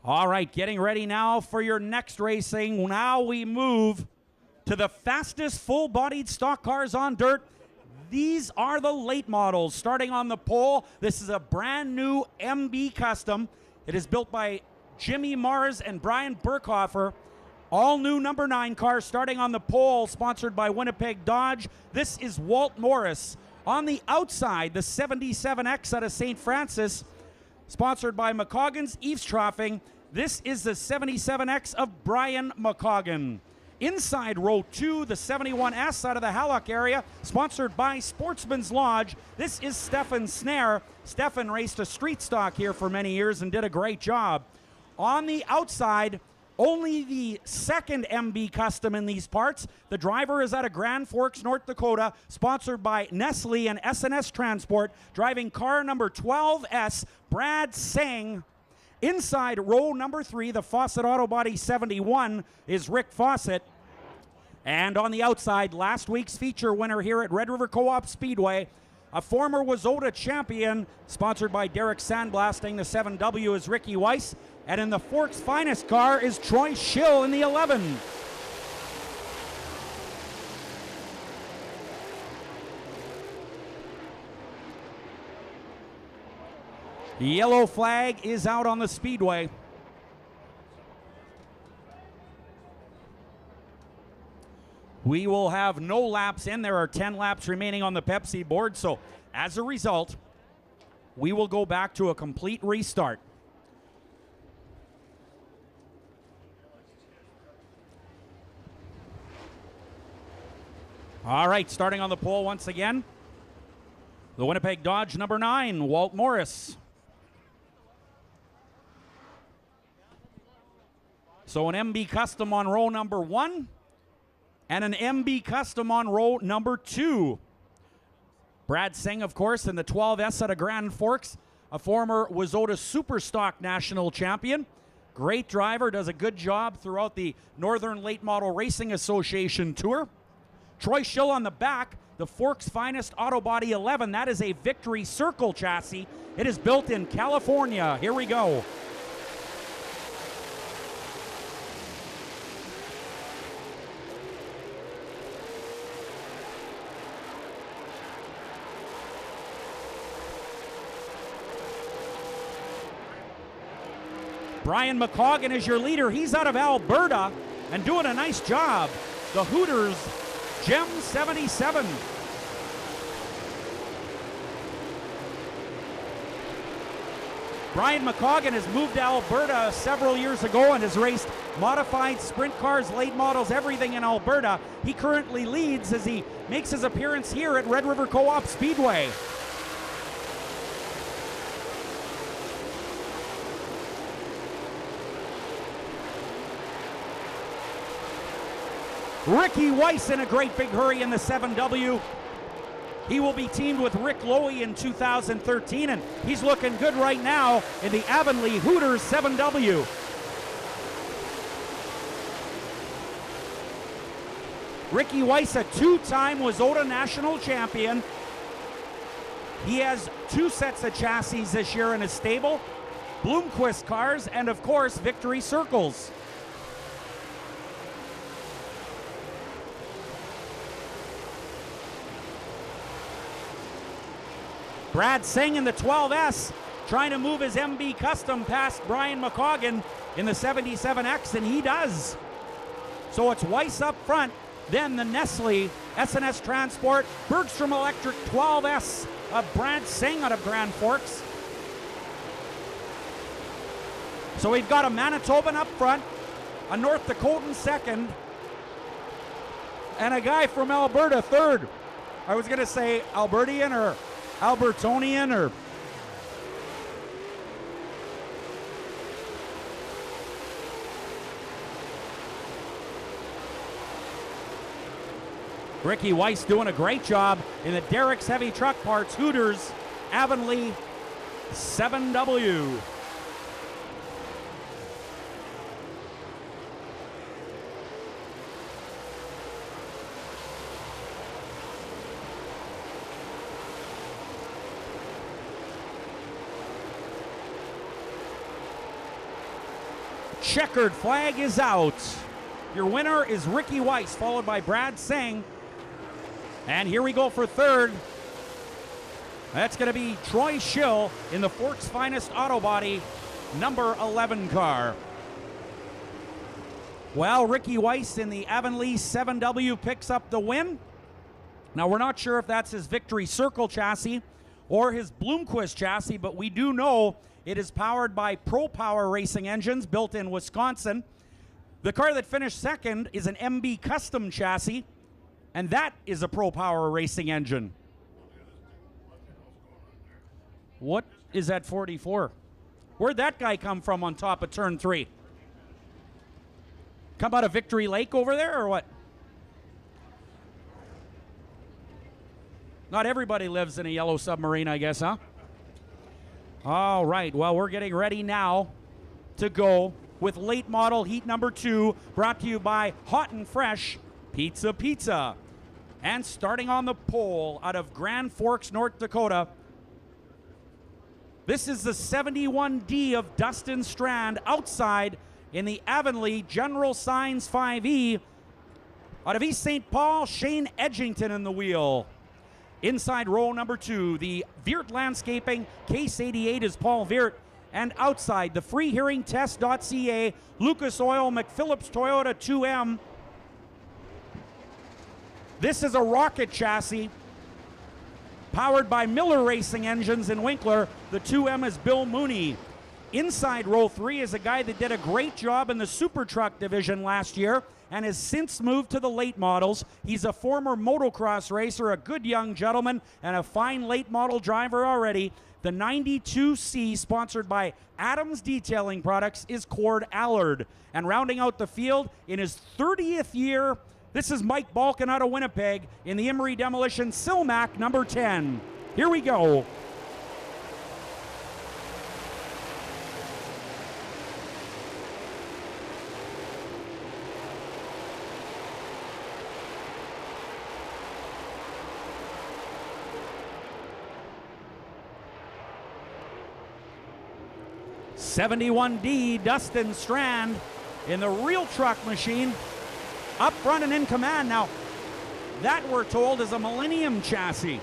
All right, getting ready now for your next racing. Now we move to the fastest full-bodied stock cars on dirt. These are the late models. Starting on the pole, this is a brand new MB Custom. It is built by Jimmy Mars and Brian Burkhofer. All new number 9 car starting on the pole, sponsored by Winnipeg Dodge. This is Walt Morris. On the outside, the 77X out of St. Francis, sponsored by McCoggan's Eavesdropping. This is the 77X of Brian McCoggan. Inside row 2, the 71S out of the Hallock area, sponsored by Sportsman's Lodge. This is Stefan Snare. Stefan raced a street stock here for many years and did a great job. On the outside, only the second MB Custom in these parts. The driver is out of Grand Forks, North Dakota, sponsored by Nestle and SNS Transport, driving car number 12S, Brad Singh. Inside row number 3, the Fawcett Auto Body 71 is Rick Fawcett. And on the outside, last week's feature winner here at Red River Co-op Speedway, a former Wazota champion, sponsored by Derek Sandblasting. The 7W is Ricky Weiss. And in the Forks' finest car is Troy Schill in the 11. The yellow flag is out on the Speedway. We will have no laps in. There are 10 laps remaining on the Pepsi board. So as a result, we will go back to a complete restart. All right, starting on the pole once again, the Winnipeg Dodge number 9, Walt Morris. So an MB Custom on row number 1 and an MB Custom on row number 2. Brad Singh, of course, in the 12S out of Grand Forks, a former Wazota Superstock national champion. Great driver, does a good job throughout the Northern Late Model Racing Association Tour. Troy Schill on the back, the Forks' finest auto body 11. That is a Victory Circle chassis. It is built in California. Here we go. Brian McCoggan is your leader. He's out of Alberta and doing a nice job. The Hooters Gem 77. Brian McCoggan has moved to Alberta several years ago and has raced modified sprint cars, late models, everything in Alberta. He currently leads as he makes his appearance here at Red River Co-op Speedway. Ricky Weiss in a great big hurry in the 7W. He will be teamed with Rick Lowy in 2013, and he's looking good right now in the Avonlea Hooters 7W. Ricky Weiss, a 2-time Wazota national champion. He has 2 sets of chassis this year in his stable. Bloomquist cars and, of course, Victory Circles. Brad Singh in the 12S trying to move his MB Custom past Brian McCoggan in the 77X, and he does. So it's Weiss up front, then the Nestle, SNS Transport, Bergstrom Electric 12S of Brad Singh out of Grand Forks. So we've got a Manitoban up front, a North Dakotan second, and a guy from Alberta third. I was going to say Albertian or Albertonian or Ricky Weiss doing a great job in the Derek's Heavy Truck Parts Hooters Avonlea 7W. Checkered flag is out. Your winner is Ricky Weiss, followed by Brad Singh. And here we go for third. That's going to be Troy Schill in the Forks Finest Auto Body, number 11 car. Well, Ricky Weiss in the Avonlea 7W picks up the win. Now, we're not sure if that's his Victory Circle chassis or his Bloomquist chassis, but we do know it is powered by Pro Power racing engines built in Wisconsin. The car that finished second is an MB Custom chassis, and that is a Pro Power racing engine. What is that 44? Where'd that guy come from on top of turn 3? Come out of Victory Lake over there, or what? Not everybody lives in a yellow submarine, I guess, huh? All right, well, we're getting ready now to go with late model heat number 2, brought to you by Hot and Fresh Pizza. And starting on the pole out of Grand Forks, North Dakota, this is the 71D of Dustin Strand outside in the Avonlea General Signs 5E. Out of East St. Paul, Shane Edgington in the wheel. Inside row number 2, the Viert Landscaping Case 88 is Paul Viert. And outside, the freehearingtest.ca, Lucas Oil, McPhillips Toyota 2M. This is a rocket chassis powered by Miller Racing Engines in Winkler. The 2M is Bill Mooney. Inside row 3 is a guy that did a great job in the Super Truck division last year and has since moved to the late models. He's a former motocross racer, a good young gentleman, and a fine late model driver already. The 92C, sponsored by Adams Detailing Products, is Cord Allard. And rounding out the field in his 30th year, this is Mike Balkin out of Winnipeg in the Emery Demolition Silmac number 10. Here we go. '71D Dustin Strand in the real truck machine, up front and in command. Now, that we're told is a Millennium chassis.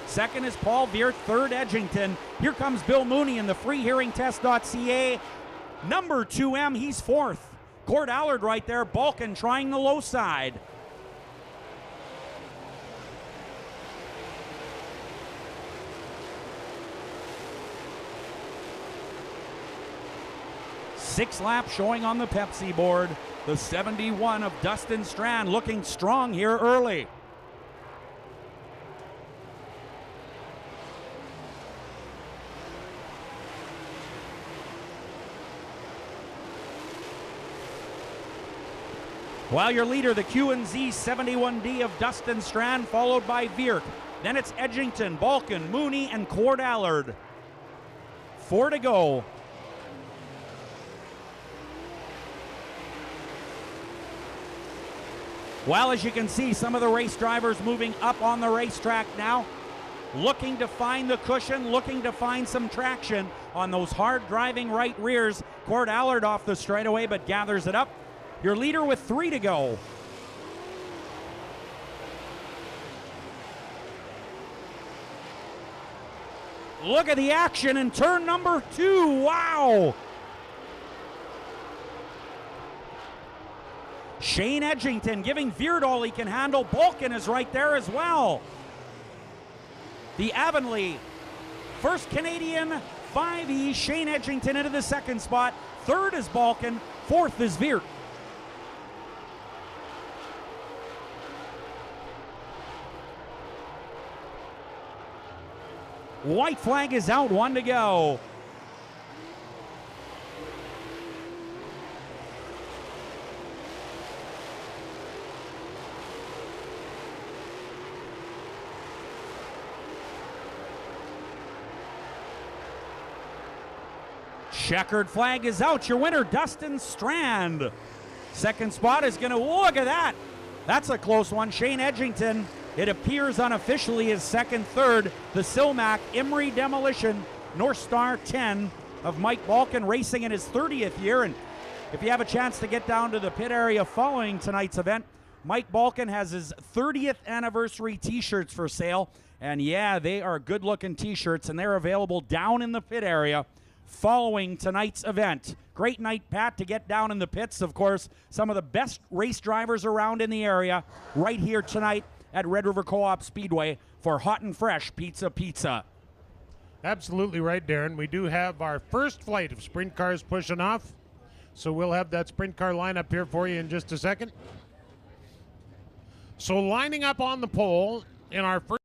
Second is Paul Viert, third Edgington. Here comes Bill Mooney in the freehearingtest.ca. Number 2M, he's fourth. Cord Allard right there, Balkin trying the low side. Six laps showing on the Pepsi board. The 71 of Dustin Strand looking strong here early. While your leader, the Q&Z 71D of Dustin Strand, followed by Viert. Then it's Edgington, Balkin, Mooney, and Cord Allard. 4 to go. Well, as you can see, some of the race drivers moving up on the racetrack now, looking to find the cushion, looking to find some traction on those hard driving right rears. Cord Allard off the straightaway, but gathers it up. Your leader with 3 to go. Look at the action in turn number 2. Wow! Shane Edgington giving Viert all he can handle. Balkin is right there as well. The Avonlea first Canadian 5E, Shane Edgington into the second spot. Third is Balkin. Fourth is Viert. White flag is out, 1 to go. Checkered flag is out. Your winner, Dustin Strand. Second spot is going to, look at that. That's a close one. Shane Edgington, it appears unofficially, is second. Third, the Silmac Emery Demolition North Star 10 of Mike Balkin, racing in his 30th year. And If you have a chance to get down to the pit area following tonight's event, Mike Balkin has his 30th anniversary t-shirts for sale. And yeah, they are good-looking t-shirts, and they're available down in the pit area following tonight's event. Great night, Pat, to get down in the pits. Of course, some of the best race drivers around in the area right here tonight at Red River Co-op Speedway for hot and fresh pizza. Absolutely right, Darren. We do have our first flight of sprint cars pushing off. So we'll have that sprint car lineup here for you in just a second. So lining up on the pole in our first